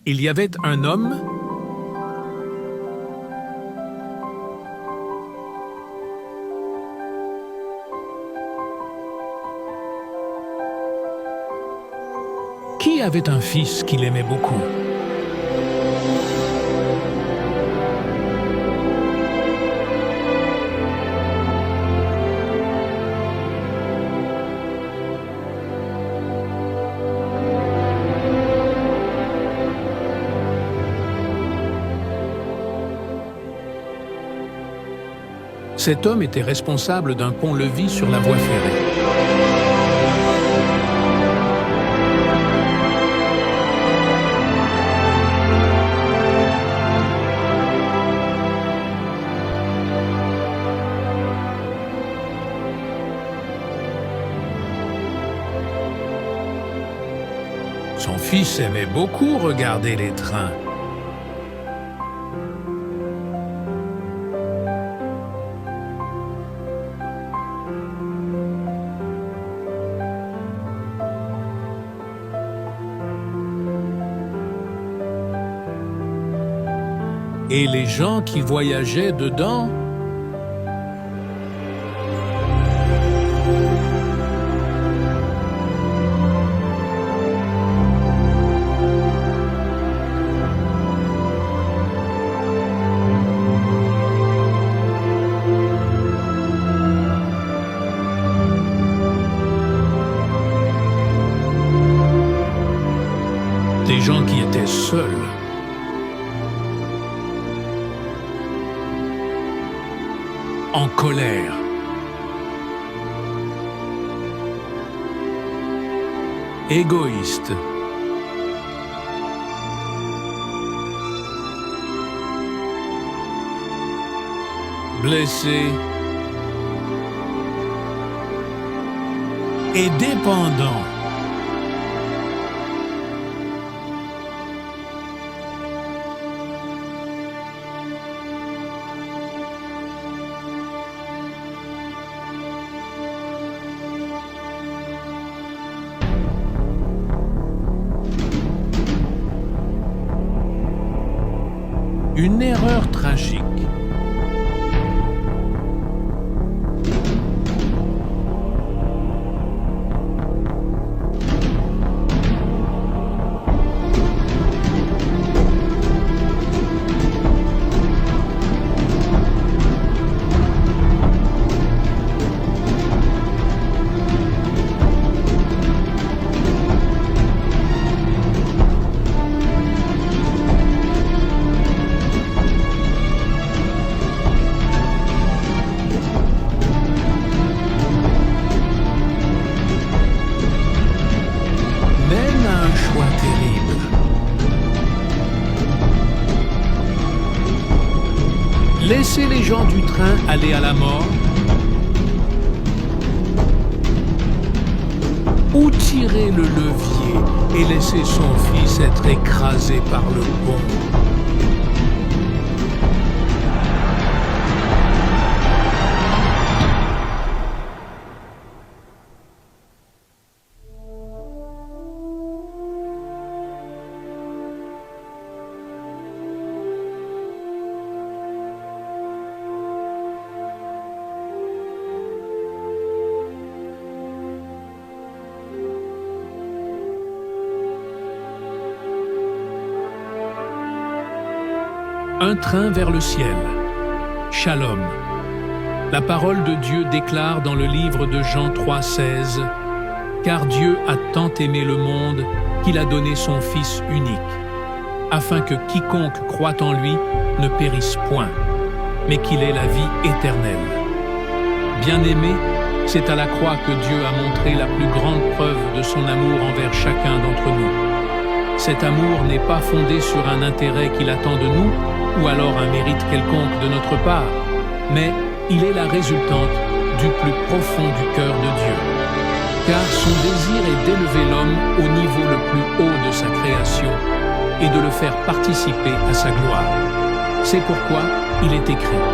Il y avait un homme qui avait un fils qu'il aimait beaucoup. Cet homme était responsable d'un pont-levis sur la voie ferrée. Son fils aimait beaucoup regarder les trains. Et les gens qui voyageaient dedans des gens qui étaient seuls. En colère. Égoïste. Blessé. Et dépendant. Une erreur tragique. Laisser les gens du train aller à la mort ou tirer le levier et laisser son fils être écrasé par le pont. Un train vers le ciel. Shalom. La parole de Dieu déclare dans le livre de Jean 3,16 « Car Dieu a tant aimé le monde qu'il a donné son Fils unique, afin que quiconque croit en lui ne périsse point, mais qu'il ait la vie éternelle. » Bien-aimés, c'est à la croix que Dieu a montré la plus grande preuve de son amour envers chacun d'entre nous. Cet amour n'est pas fondé sur un intérêt qu'il attend de nous, ou alors un mérite quelconque de notre part, mais il est la résultante du plus profond du cœur de Dieu. Car son désir est d'élever l'homme au niveau le plus haut de sa création et de le faire participer à sa gloire. C'est pourquoi il est écrit,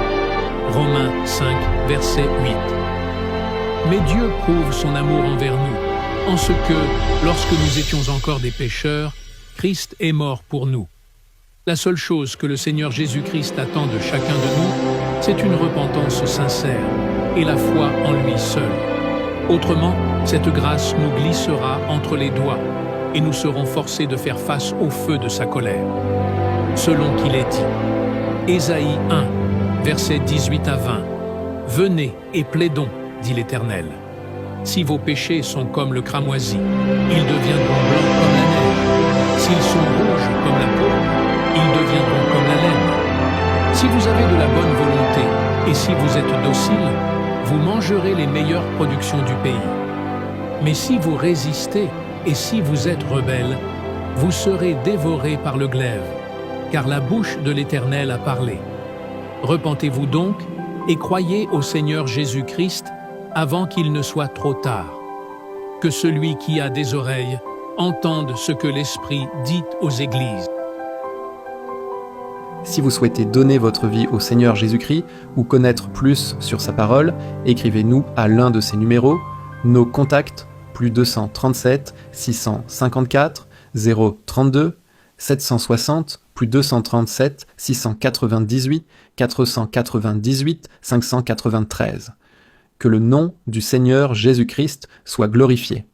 Romains 5, verset 8. Mais Dieu prouve son amour envers nous, en ce que, lorsque nous étions encore des pécheurs, Christ est mort pour nous. La seule chose que le Seigneur Jésus-Christ attend de chacun de nous, c'est une repentance sincère et la foi en lui seul. Autrement, cette grâce nous glissera entre les doigts et nous serons forcés de faire face au feu de sa colère. Selon qu'il est dit, Ésaïe 1, versets 18 à 20, « Venez et plaidons, dit l'Éternel. Si vos péchés sont comme le cramoisi, ils deviendront blancs comme la neige. S'ils sont rouges comme la pourpre, ils deviendront comme la laine. Si vous avez de la bonne volonté et si vous êtes docile, vous mangerez les meilleures productions du pays. Mais si vous résistez et si vous êtes rebelles, vous serez dévorés par le glaive, car la bouche de l'Éternel a parlé. Repentez-vous donc et croyez au Seigneur Jésus-Christ avant qu'il ne soit trop tard. Que celui qui a des oreilles entende ce que l'Esprit dit aux églises. » Si vous souhaitez donner votre vie au Seigneur Jésus-Christ ou connaître plus sur sa parole, écrivez-nous à l'un de ces numéros. Nos contacts, plus 237 654 032 760, plus 237 698 498 593. Que le nom du Seigneur Jésus-Christ soit glorifié.